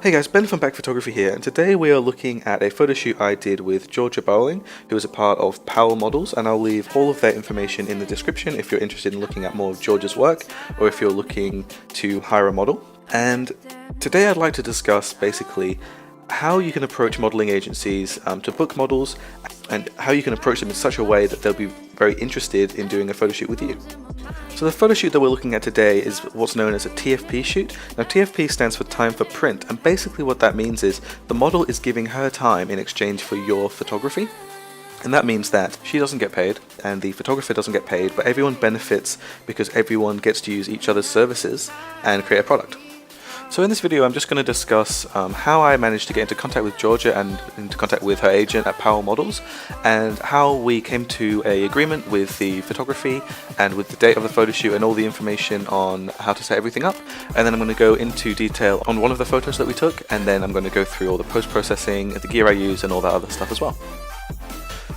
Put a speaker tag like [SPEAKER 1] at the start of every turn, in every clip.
[SPEAKER 1] Hey guys, Ben from bachphotography here, and today we are looking at a photo shoot I did with Georgia Bowling, who is a part of Powell Models, and I'll leave all of their information in the description if you're interested in looking at more of Georgia's work, or if you're looking to hire a model. And today I'd like to discuss basically how you can approach modeling agencies to book models, and how you can approach them in such a way that they'll be very interested in doing a photo shoot with you. So the photo shoot that we're looking at today is what's known as a TFP shoot. Now TFP stands for time for print, and basically what that means is the model is giving her time in exchange for your photography. And that means that she doesn't get paid and the photographer doesn't get paid, but everyone benefits because everyone gets to use each other's services and create a product. So in this video I'm just going to discuss how I managed to get into contact with Georgia and into contact with her agent at Powell Models, and how we came to an agreement with the photography and with the date of the photo shoot and all the information on how to set everything up. And then I'm going to go into detail on one of the photos that we took, and then I'm going to go through all the post-processing, the gear I use and all that other stuff as well.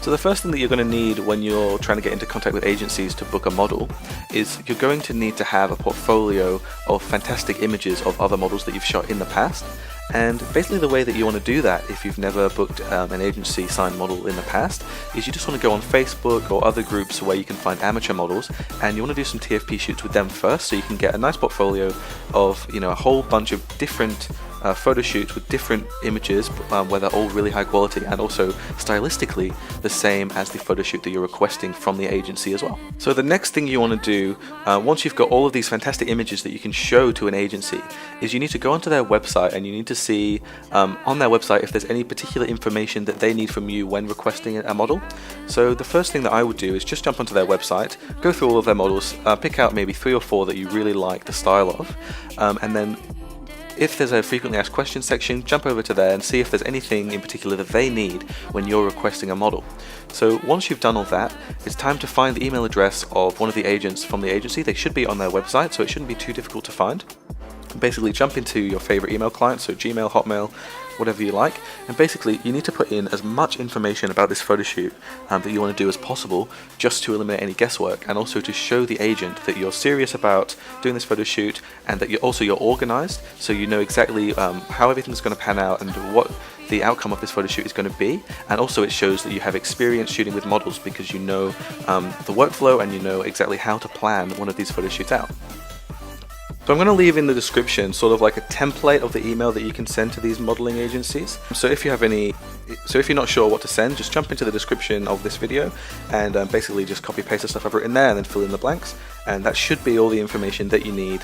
[SPEAKER 1] So the first thing that you're going to need when you're trying to get into contact with agencies to book a model is you're going to need to have a portfolio of fantastic images of other models that you've shot in the past. And basically the way that you want to do that, if you've never booked an agency signed model in the past, is you just want to go on Facebook or other groups where you can find amateur models, and you want to do some TFP shoots with them first, so you can get a nice portfolio of, a whole bunch of different photo shoots with different images, where they're all really high quality and also stylistically the same as the photo shoot that you're requesting from the agency as well. So the next thing you want to do, once you've got all of these fantastic images that you can show to an agency, is you need to go onto their website and you need to see on their website if there's any particular information that they need from you when requesting a model. So the first thing that I would do is just jump onto their website, go through all of their models, pick out maybe 3 or 4 that you really like the style of, and then if there's a frequently asked questions section, jump over to there and see if there's anything in particular that they need when you're requesting a model. So once you've done all that, it's time to find the email address of one of the agents from the agency. They should be on their website, so it shouldn't be too difficult to find. Basically jump into your favorite email client, so Gmail, Hotmail, whatever you like, and basically you need to put in as much information about this photo shoot that you want to do as possible, just to eliminate any guesswork, and also to show the agent that you're serious about doing this photo shoot, and that you're organized, so you know exactly how everything's going to pan out and what the outcome of this photo shoot is going to be. And also it shows that you have experience shooting with models, because you know the workflow and you know exactly how to plan one of these photo shoots out. So I'm going to leave in the description sort of like a template of the email that you can send to these modeling agencies. So if you're not sure what to send, just jump into the description of this video and basically just copy paste the stuff I've written there and then fill in the blanks, and that should be all the information that you need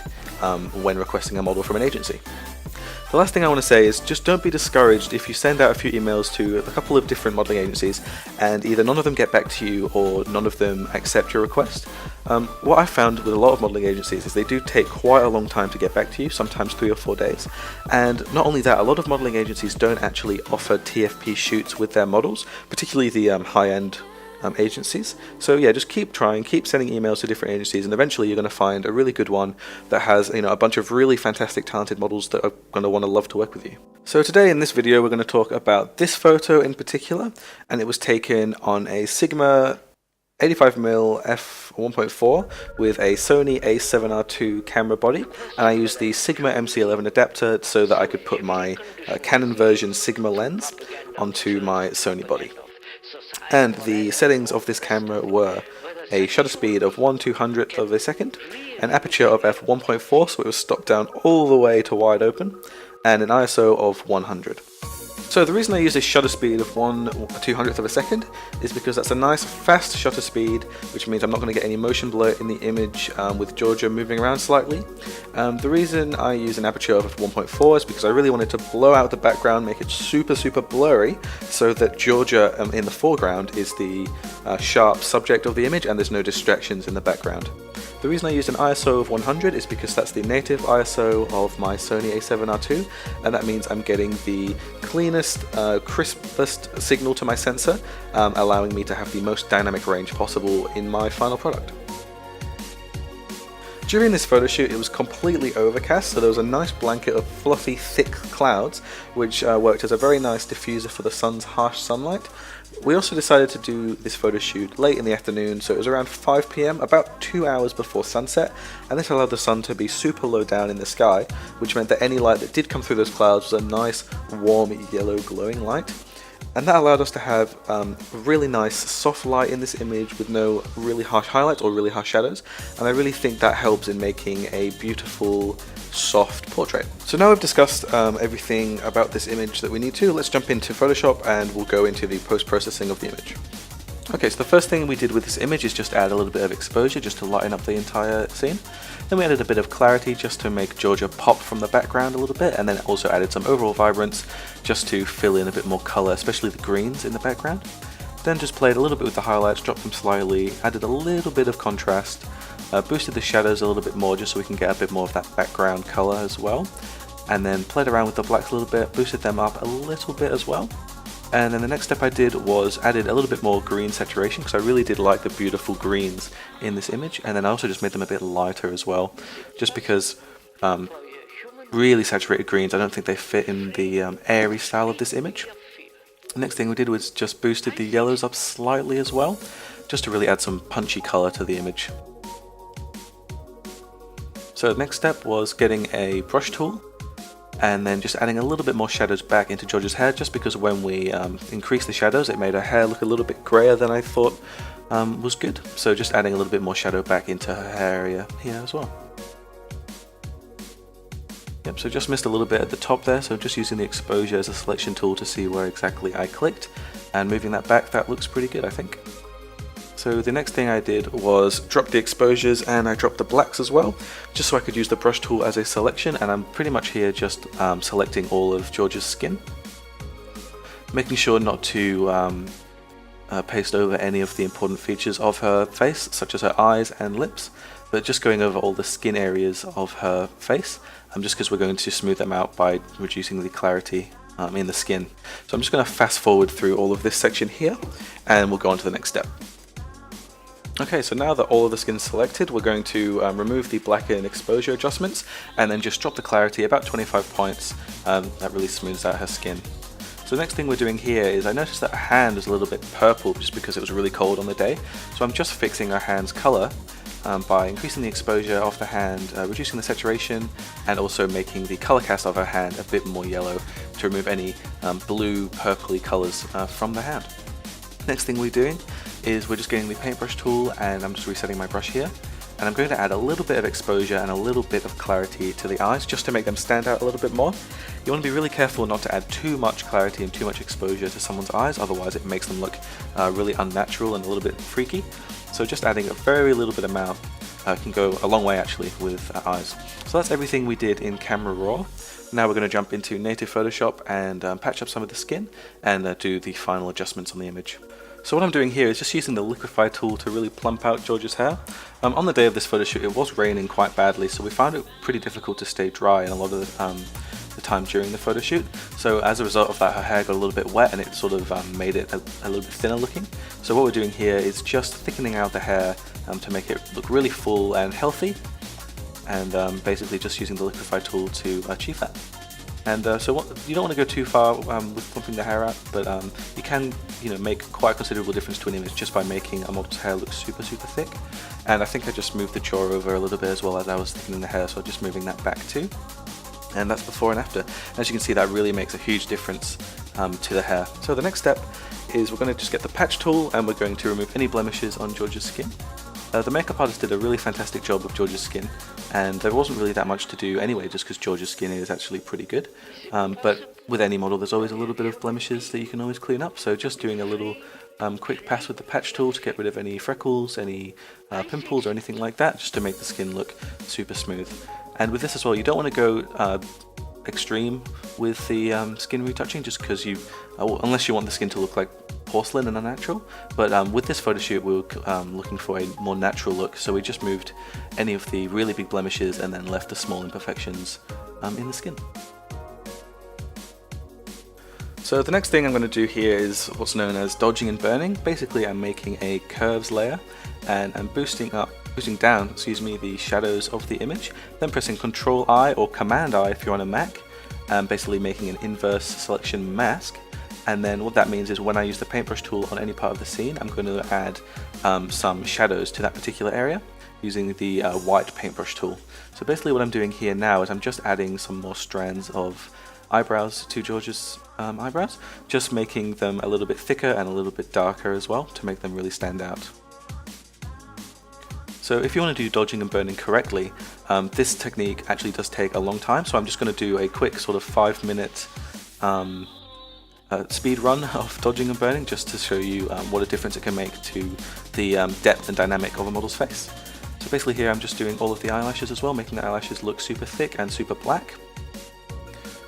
[SPEAKER 1] when requesting a model from an agency. The last thing I want to say is just don't be discouraged if you send out a few emails to a couple of different modeling agencies and either none of them get back to you or none of them accept your request. What I've found with a lot of modeling agencies is they do take quite a long time to get back to you, sometimes 3 or 4 days. And not only that, a lot of modeling agencies don't actually offer TFP shoots with their models, particularly the high-end agencies. So yeah, just keep trying, keep sending emails to different agencies, and eventually you're going to find a really good one that has a bunch of really fantastic talented models that are going to want to love to work with you. So today in this video we're going to talk about this photo in particular, and it was taken on a Sigma 85mm f1.4 with a Sony a7R II camera body, and I used the Sigma MC11 adapter so that I could put my Canon version Sigma lens onto my Sony body. And the settings of this camera were a shutter speed of 1/200th of a second, an aperture of f1.4, so it was stopped down all the way to wide open, and an ISO of 100. So the reason I use a shutter speed of 1/200th of a second is because that's a nice fast shutter speed, which means I'm not going to get any motion blur in the image with Georgia moving around slightly. The reason I use an aperture of 1.4 is because I really wanted to blow out the background, make it super blurry, so that Georgia in the foreground is the sharp subject of the image and there's no distractions in the background. The reason I used an ISO of 100 is because that's the native ISO of my Sony a7R II, and that means I'm getting the cleanest, crispest signal to my sensor, allowing me to have the most dynamic range possible in my final product. During this photo shoot it was completely overcast, so there was a nice blanket of fluffy thick clouds which worked as a very nice diffuser for the sun's harsh sunlight. We also decided to do this photo shoot late in the afternoon, so it was around 5 PM, about 2 hours before sunset, and this allowed the sun to be super low down in the sky, which meant that any light that did come through those clouds was a nice warm yellow glowing light. And that allowed us to have really nice soft light in this image with no really harsh highlights or really harsh shadows, and I really think that helps in making a beautiful soft portrait. So now we've discussed everything about this image that we need to, let's jump into Photoshop and we'll go into the post-processing of the image. Okay, so the first thing we did with this image is just add a little bit of exposure just to lighten up the entire scene. Then we added a bit of clarity just to make Georgia pop from the background a little bit, and then also added some overall vibrance just to fill in a bit more colour, especially the greens in the background. Then just played a little bit with the highlights, dropped them slightly, added a little bit of contrast, boosted the shadows a little bit more just so we can get a bit more of that background colour as well. And then played around with the blacks a little bit, boosted them up a little bit as well. And then the next step I did was added a little bit more green saturation because I really did like the beautiful greens in this image, and then I also just made them a bit lighter as well, just because really saturated greens, I don't think they fit in the airy style of this image. The next thing we did was just boosted the yellows up slightly as well, just to really add some punchy colour to the image. So the next step was getting a brush tool and then just adding a little bit more shadows back into Georgia's hair, just because when we increased the shadows it made her hair look a little bit grayer than I thought was good. So just adding a little bit more shadow back into her hair area here as well. Yep, so just missed a little bit at the top there, so just using the exposure as a selection tool to see where exactly I clicked, and moving that back, that looks pretty good I think. So the next thing I did was drop the exposures and I dropped the blacks as well, just so I could use the brush tool as a selection, and I'm pretty much here just selecting all of Georgia's skin. Making sure not to paste over any of the important features of her face, such as her eyes and lips, but just going over all the skin areas of her face, just because we're going to smooth them out by reducing the clarity in the skin. So I'm just going to fast forward through all of this section here, and we'll go on to the next step. Okay, so now that all of the skin is selected, we're going to remove the black and exposure adjustments and then just drop the clarity about 25 points. That really smooths out her skin. So the next thing we're doing here is I noticed that her hand is a little bit purple just because it was really cold on the day. So I'm just fixing her hand's colour by increasing the exposure of the hand, reducing the saturation, and also making the colour cast of her hand a bit more yellow to remove any blue, purpley colours from the hand. Next thing we're doing is we're just getting the paintbrush tool, and I'm just resetting my brush here, and I'm going to add a little bit of exposure and a little bit of clarity to the eyes just to make them stand out a little bit more. You want to be really careful not to add too much clarity and too much exposure to someone's eyes, otherwise it makes them look really unnatural and a little bit freaky. So just adding a very little bit amount can go a long way actually with eyes. So that's everything we did in Camera Raw. Now we're going to jump into native Photoshop and patch up some of the skin and do the final adjustments on the image. So what I'm doing here is just using the liquify tool to really plump out Georgia's hair. On the day of this photo shoot it was raining quite badly, so we found it pretty difficult to stay dry in a lot of the time during the photo shoot. So as a result of that, her hair got a little bit wet and it sort of made it a little bit thinner looking. So what we're doing here is just thickening out the hair to make it look really full and healthy, and basically just using the liquify tool to achieve that. And so you don't want to go too far with plumping the hair out, but you can make quite a considerable difference to an image just by making a model's hair look super thick. And I think I just moved the jaw over a little bit as well as I was thickening the hair, so just moving that back too. And that's before and after. As you can see, that really makes a huge difference to the hair. So the next step is we're going to just get the patch tool and we're going to remove any blemishes on Georgia's skin. The makeup artist did a really fantastic job with Georgia's skin, and there wasn't really that much to do anyway, just because Georgia's skin is actually pretty good. But with any model there's always a little bit of blemishes that you can always clean up, so just doing a little quick pass with the patch tool to get rid of any freckles, any pimples or anything like that, just to make the skin look super smooth. And with this as well, you don't want to go extreme with the skin retouching, just because unless you want the skin to look like porcelain and unnatural, but with this photo shoot we were looking for a more natural look, so we just moved any of the really big blemishes and then left the small imperfections in the skin. So the next thing I'm going to do here is what's known as dodging and burning. Basically I'm making a curves layer and I'm boosting down, the shadows of the image, then pressing Control I or Command I if you're on a Mac, and basically making an inverse selection mask. And then what that means is when I use the paintbrush tool on any part of the scene, I'm going to add some shadows to that particular area using the white paintbrush tool. So basically what I'm doing here now is I'm just adding some more strands of eyebrows to George's eyebrows, just making them a little bit thicker and a little bit darker as well to make them really stand out. So if you want to do dodging and burning correctly, this technique actually does take a long time, so I'm just going to do a quick sort of 5-minute speed run of dodging and burning just to show you what a difference it can make to the depth and dynamic of a model's face. So basically here I'm just doing all of the eyelashes as well, making the eyelashes look super thick and super black.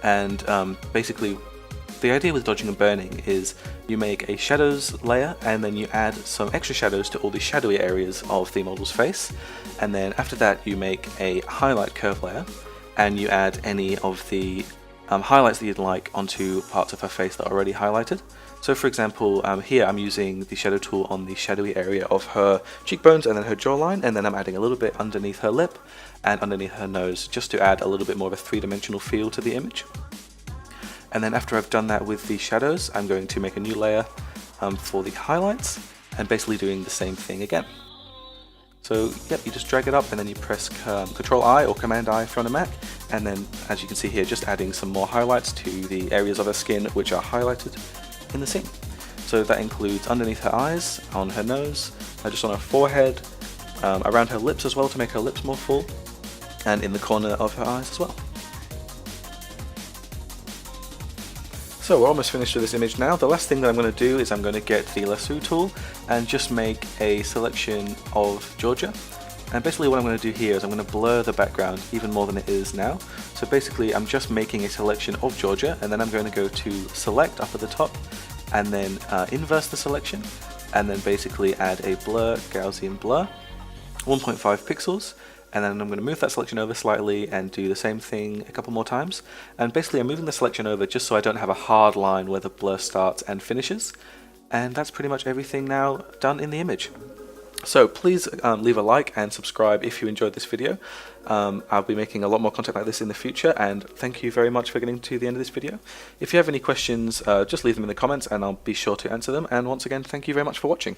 [SPEAKER 1] And basically the idea with dodging and burning is you make a shadows layer and then you add some extra shadows to all the shadowy areas of the model's face, and then after that you make a highlight curve layer and you add any of the highlights that you'd like onto parts of her face that are already highlighted. So for example, here I'm using the shadow tool on the shadowy area of her cheekbones and then her jawline, and then I'm adding a little bit underneath her lip and underneath her nose just to add a little bit more of a three-dimensional feel to the image. And then after I've done that with the shadows, I'm going to make a new layer for the highlights and basically doing the same thing again. So yep, you just drag it up and then you press Control I or Command I if you're on a Mac, and then as you can see here, just adding some more highlights to the areas of her skin which are highlighted in the scene. So that includes underneath her eyes, on her nose, just on her forehead, around her lips as well to make her lips more full, and in the corner of her eyes as well. So we're almost finished with this image now. The last thing that I'm going to do is I'm going to get the lasso tool and just make a selection of Georgia. And basically what I'm going to do here is I'm going to blur the background even more than it is now. So basically I'm just making a selection of Georgia, and then I'm going to go to select up at the top and then inverse the selection, and then basically add a blur, Gaussian blur, 1.5 pixels. And then I'm going to move that selection over slightly and do the same thing a couple more times. And basically I'm moving the selection over just so I don't have a hard line where the blur starts and finishes. And that's pretty much everything now done in the image. So please leave a like and subscribe if you enjoyed this video. I'll be making a lot more content like this in the future, and thank you very much for getting to the end of this video. If you have any questions, just leave them in the comments and I'll be sure to answer them. And once again, thank you very much for watching.